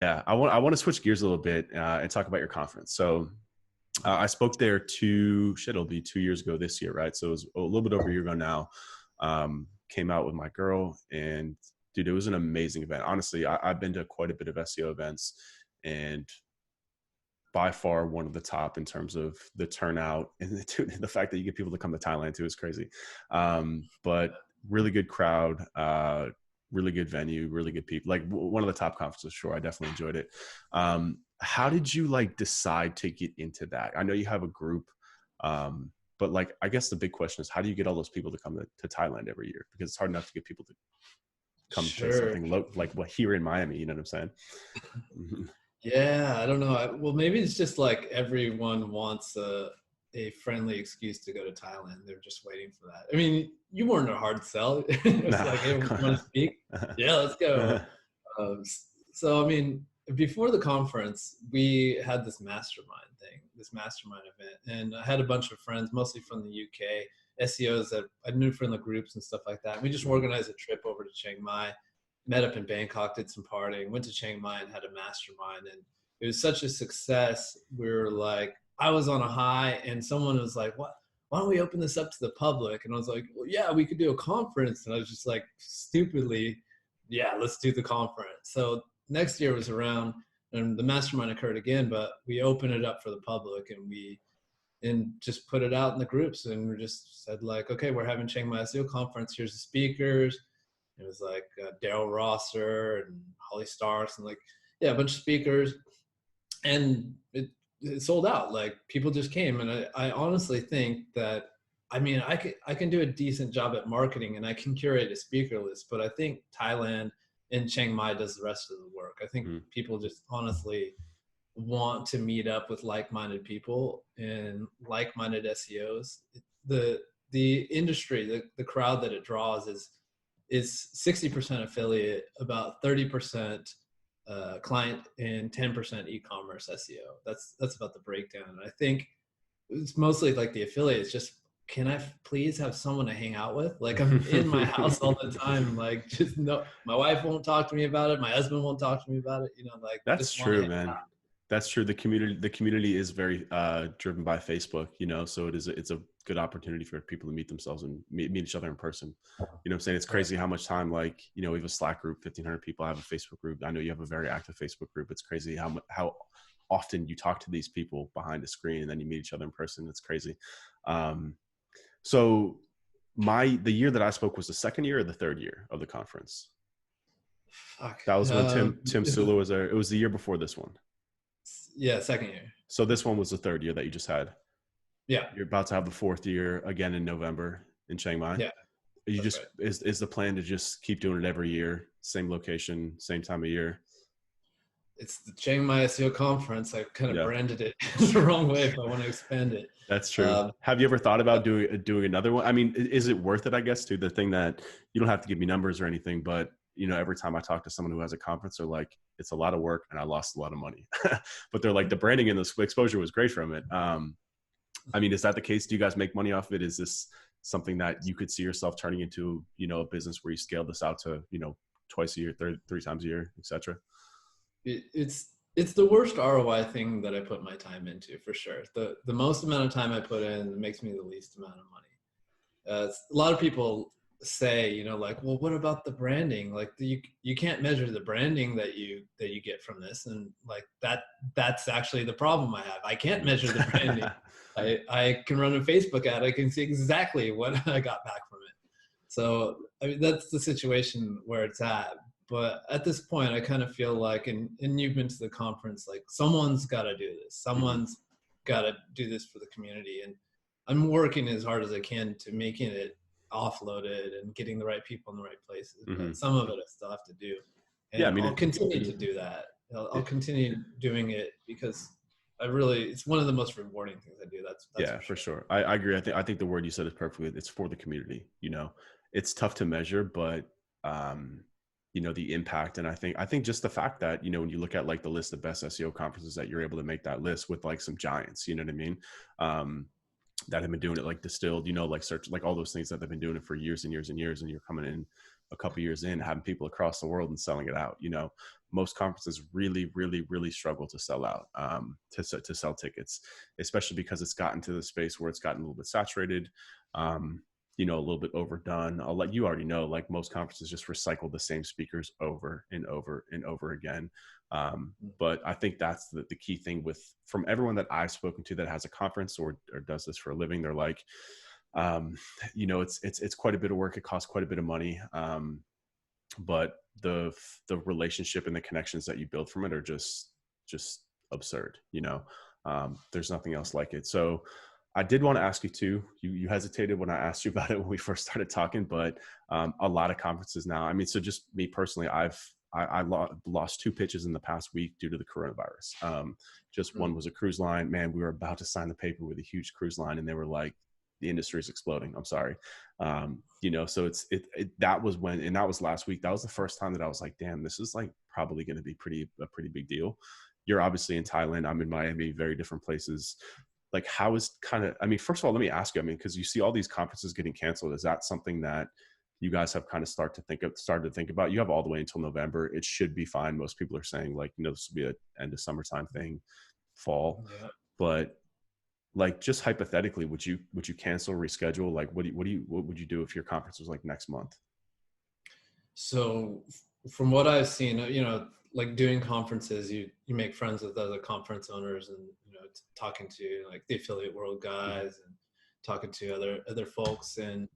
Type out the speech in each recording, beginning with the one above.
Yeah, I want to switch gears a little bit and talk about your conference. So I spoke there it'll be 2 years ago this year, right? So it was a little bit over a year ago now. Came out with my girl, and dude, it was an amazing event. Honestly, I've been to quite a bit of SEO events, and by far one of the top in terms of the turnout and the fact that you get people to come to Thailand too is crazy. But really good crowd, really good venue, really good people. Like one of the top conferences. Sure, I definitely enjoyed it. How did you like decide to get into that? I know you have a group, but like I guess the big question is how do you get all those people to come to Thailand every year? Because it's hard enough to get people to come to Sure. something like what here in Miami. You know what I'm saying? Yeah, I don't know. Well, maybe it's just like everyone wants a friendly excuse to go to Thailand. They're just waiting for that. I mean, you weren't a hard sell. It was Nah. like, hey, want to speak? Yeah, let's go. So, I mean, before the conference, we had this mastermind thing, this mastermind event, and I had a bunch of friends, mostly from the UK, SEOs that I knew from the groups and stuff like that. We just Mhm. organized a trip over to Chiang Mai, met up in Bangkok, did some partying, went to Chiang Mai and had a mastermind. And it was such a success. We were like, I was on a high, and someone was like, "What? Why don't we open this up to the public?" And I was like, "Well, yeah, we could do a conference." And I was just like, stupidly, "Yeah, let's do the conference." So next year was around, and the mastermind occurred again, but we opened it up for the public, and we and just put it out in the groups, and we just said like, okay, we're having Chiang Mai SEO conference. Here's the speakers. It was like Daryl Rosser and Holly Starks and like, yeah, a bunch of speakers, and it sold out. Like people just came, and I honestly think that, I mean, I can do a decent job at marketing and I can curate a speaker list, but I think Thailand and Chiang Mai does the rest of the work. I think Mhm. people just honestly want to meet up with like-minded people and like-minded SEOs. The industry, the crowd that it draws is 60% affiliate, about 30% client, and 10% e-commerce SEO. That's about the breakdown. And I think it's mostly like the affiliates just, can I please have someone to hang out with? Like I'm in my house all the time. Like just no, my wife won't talk to me about it. My husband won't talk to me about it. Like That's just want to true, hang man. out. That's true. The community is very driven by Facebook, so it's a good opportunity for people to meet themselves and meet each other in person. You know what I'm saying? It's Right. crazy how much time, like, we have a Slack group, 1,500 people. I have a Facebook group. I know you have a very active Facebook group. It's crazy how often you talk to these people behind a screen and then you meet each other in person. It's crazy. Um, so the year that I spoke was the second year or the third year of the conference. Fuck. That was when Tim Is it, Sula was there. It was the year before this one. yeah, second year. So this one was the third year that you just had. Yeah, You're about to have the fourth year again in November in Chiang Mai. yeah, You that's just right. is the plan to just keep doing it every year, same location, same time of year? It's the Chiang Mai SEO conference. I kind of Yeah, branded it the wrong way if I want to expand it. that's true. Um, Have you ever thought about doing another one? I mean, is it worth it? I guess, to the thing that you don't have to give me numbers or anything, but every time I talk to someone who has a conference, they're like, it's a lot of work and I lost a lot of money. But they're like, the branding and the exposure was great from it. I mean, is that the case? Do you guys make money off of it? Is this something that you could see yourself turning into, a business where you scale this out to, twice a year, three times a year, etc.? it's the worst ROI thing that I put my time into, for sure. The most amount of time I put in makes me the least amount of money. A lot of people say, like, well, what about the branding? Like, you can't measure the branding that you get from this, and like that's actually the problem I have. I can't measure the branding. I can run a Facebook ad. I can see exactly what I got back from it. So I mean, that's the situation where it's at. But at this point, I kind of feel like, and you've been to the conference, like someone's got to do this. Hmm. Someone's got to do this for the community, and I'm working as hard as I can to making it offloaded and getting the right people in the right places. But Hmm. some of it I still have to do, Yeah, I and mean, I'll continue to do that. I'll continue doing it because it's one of the most rewarding things I do. That's yeah, for for sure. sure. I agree. I think the word you said is perfectly. It's for the community. It's tough to measure, but um, the impact. And I think just the fact that when you look at like the list of best SEO conferences, that you're able to make that list with like some giants. You know what I mean? Um, that have been doing it, like Distilled. Like Search, like all those things that they've been doing it for years and years and years, and you're coming in a couple years in, having people across the world and selling it out. You know, most conferences really, really, really struggle to sell out, to sell tickets, especially because it's gotten to the space where it's gotten a little bit saturated, you know, a little bit overdone. I'll let you already know, like most conferences just recycle the same speakers over and over and over again. But I think that's the key thing from everyone that I've spoken to that has a conference or does this for a living. They're like, you know, it's quite a bit of work. It costs quite a bit of money. But the relationship and the connections that you build from it are just absurd. You know, there's nothing else like it. So I did want to ask you too, you hesitated when I asked you about it when we first started talking, but a lot of conferences now, I mean, so just me personally, I lost 2 pitches in the past week due to the coronavirus. Just one was a cruise line. Man, we were about to sign the paper with a huge cruise line and they were like, the industry is exploding. I'm sorry. You know, so that was when, and that was last week. That was the first time that I was like, damn, this is like probably going to be a pretty big deal. You're obviously in Thailand. I'm in Miami, very different places. Like how is I mean, first of all, let me ask you, I mean, cause you see all these conferences getting canceled. Is that something that you guys have kind of started to think about? You have all the way until November. It should be fine. Most people are saying like, you know, this will be an end of summertime thing, fall, but like just hypothetically, would you cancel, reschedule? Like, what would you do if your conference was like next month? So from what I've seen, you know, like doing conferences, you make friends with other conference owners and, you know, talking to like the Affiliate World guys and talking to other folks. And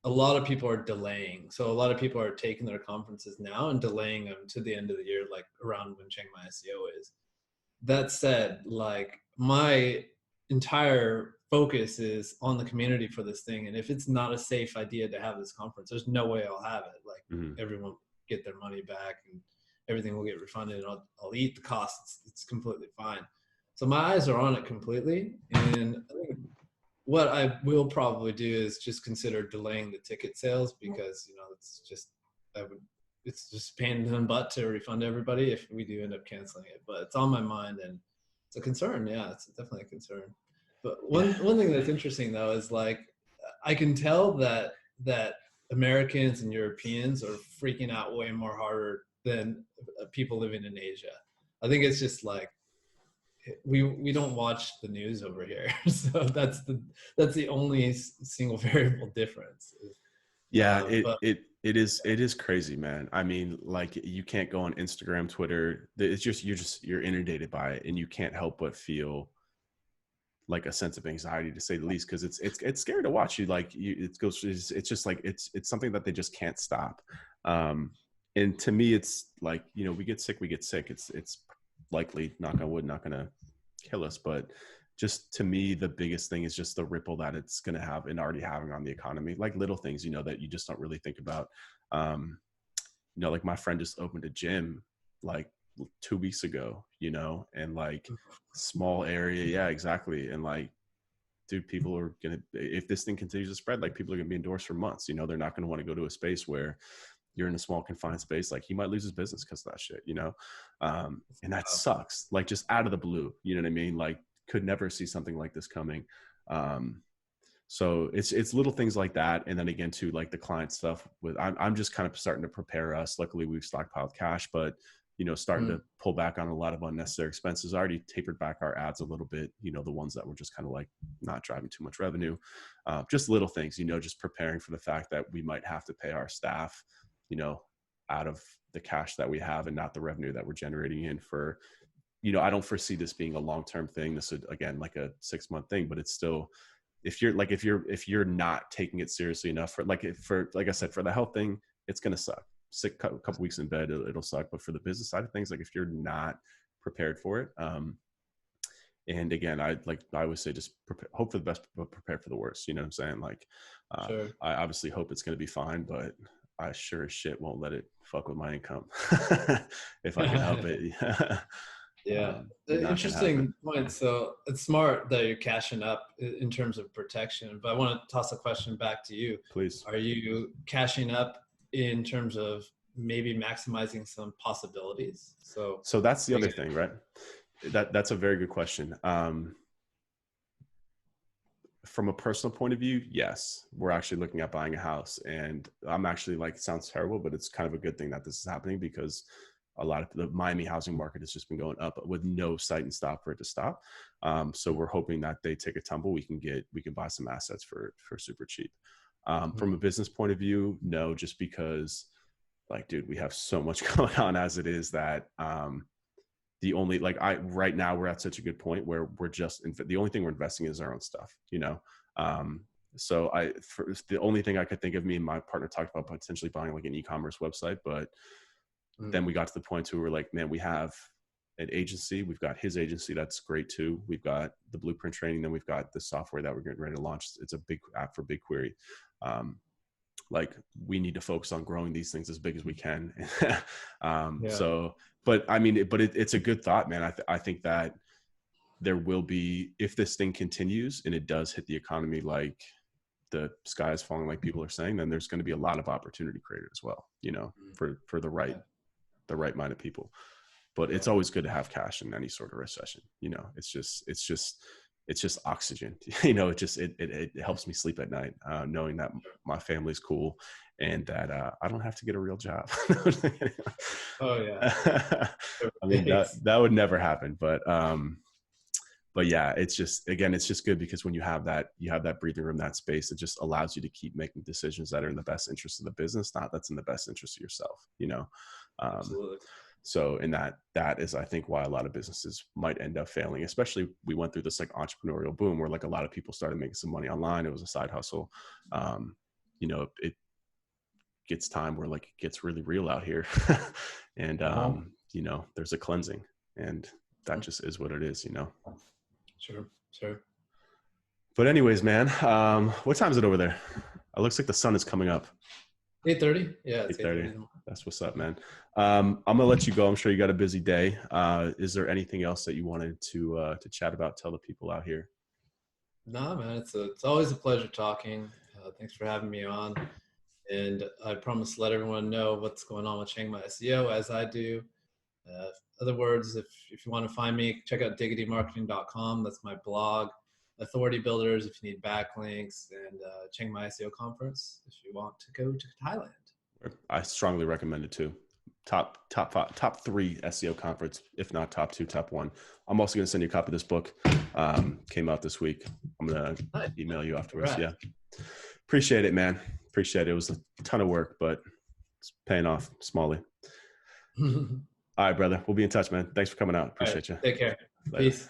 a lot of people are delaying. So a lot of people are taking their conferences now and delaying them to the end of the year, like around when Chiang Mai SEO is. That said, like my entire focus is on the community for this thing. And if it's not a safe idea to have this conference, there's no way I'll have it. Like everyone get their money back and everything will get refunded and I'll eat the costs. It's completely fine. So my eyes are on it completely. And I think what I will probably do is just consider delaying the ticket sales because, you know, it's just a pain in the butt to refund everybody if we do end up canceling it. But it's on my mind and it's a concern. Yeah, it's definitely a concern. But one thing that's interesting though is like I can tell that Americans and Europeans are freaking out way more harder than people living in Asia. I think it's just like we don't watch the news over here, so that's the only single variable difference. Yeah, it is crazy, man. I mean, like you can't go on Instagram, Twitter. It's just you're inundated by it, and you can't help but feel like a sense of anxiety, to say the least, because it's scary to watch. It's just like it's something that they just can't stop. And to me, it's like, you know, we get sick. It's likely, knock on wood, not gonna kill us, but just to me, the biggest thing is just the ripple that it's going to have and already having on the economy, like little things, you know, that you just don't really think about. You know, like my friend just opened a gym like 2 weeks ago, you know, and like small area. Yeah, exactly. And like, dude, people are going to, if this thing continues to spread, like people are going to be indoors for months, you know, they're not going to want to go to a space where you're in a small confined space. Like he might lose his business because of that shit, you know? And that sucks, like just out of the blue, you know what I mean? Like, could never see something like this coming. So it's little things like that. And then again, too, like the client stuff I'm just kind of starting to prepare us. Luckily we've stockpiled cash, but you know, starting to pull back on a lot of unnecessary expenses. I already tapered back our ads a little bit, you know, the ones that were just kind of like not driving too much revenue. Just little things, you know, just preparing for the fact that we might have to pay our staff, you know, out of the cash that we have and not the revenue that we're generating in for, you know, I don't foresee this being a long-term thing. This would, again, like a 6-month thing, but it's still, if you're not taking it seriously enough like I said, for the health thing, it's going to suck. Sick a couple weeks in bed, it'll suck. But for the business side of things, like if you're not prepared for it, and again, I always say, just hope for the best, but prepare for the worst. You know what I'm saying? Like, sure. I obviously hope it's going to be fine, but I sure as shit won't let it fuck with my income if I can help it. Yeah. Interesting point. So it's smart that you're cashing up in terms of protection, but I want to toss a question back to you. Please. Are you cashing up in terms of maybe maximizing some possibilities? So that's the other thing, right? That's a very good question. from a personal point of view, yes, we're actually looking at buying a house, and I'm actually like, it sounds terrible, but it's kind of a good thing that this is happening because a lot of the Miami housing market has just been going up with no sight and stop for it to stop. So we're hoping that they take a tumble. We can buy some assets for super cheap. From a business point of view, no, just because like, dude, we have so much going on as it is that, the only right now we're at such a good point where we're just the only thing we're investing in is our own stuff, you know. So the only thing I could think of, me and my partner talked about potentially buying like an e-commerce website, but then we got to the point where we're like, man, we have an agency, we've got his agency, that's great too, we've got the Blueprint training, then we've got the software that we're getting ready to launch. It's a big app for BigQuery. Like we need to focus on growing these things as big as we can. So, but I mean, it's a good thought, man. I think that there will be, if this thing continues and it does hit the economy, like the sky is falling, like people are saying, then there's going to be a lot of opportunity created as well, you know, for the right minded people. But it's always good to have cash in any sort of recession. You know, it's just oxygen. You know, it helps me sleep at night, knowing that my family's cool and that I don't have to get a real job. Oh yeah. I mean, that would never happen, but yeah, it's just good because when you have that breathing room, that space, it just allows you to keep making decisions that are in the best interest of the business, not that's in the best interest of yourself, you know. Absolutely. So in that is, I think, why a lot of businesses might end up failing, especially we went through this like entrepreneurial boom where like a lot of people started making some money online. It was a side hustle. You know, it gets time where like it gets really real out here and, you know, there's a cleansing and that just is what it is, you know? Sure. But anyways, man, what time is it over there? It looks like the sun is coming up. 8:30. Yeah, it's 8:30. That's what's up, man. I'm gonna let you go. I'm sure you got a busy day. Is there anything else that you wanted to chat about? Tell the people out here. No, man, it's always a pleasure talking. Thanks for having me on. And I promise to let everyone know what's going on with Chiang Mai SEO as I do. Other words, if you want to find me, check out diggitymarketing.com. That's my blog. Authority Builders if you need backlinks, and Chiang Mai SEO Conference if you want to go to Thailand. I strongly recommend it too. Top 3 SEO conference, if not top 2, top 1. I'm also going to send you a copy of this book. Came out this week. I'm going to email you afterwards. Right. Yeah. Appreciate it, man. Appreciate it. It was a ton of work, but it's paying off smallly. All right, brother. We'll be in touch, man. Thanks for coming out. Appreciate you. Take care. Later. Peace.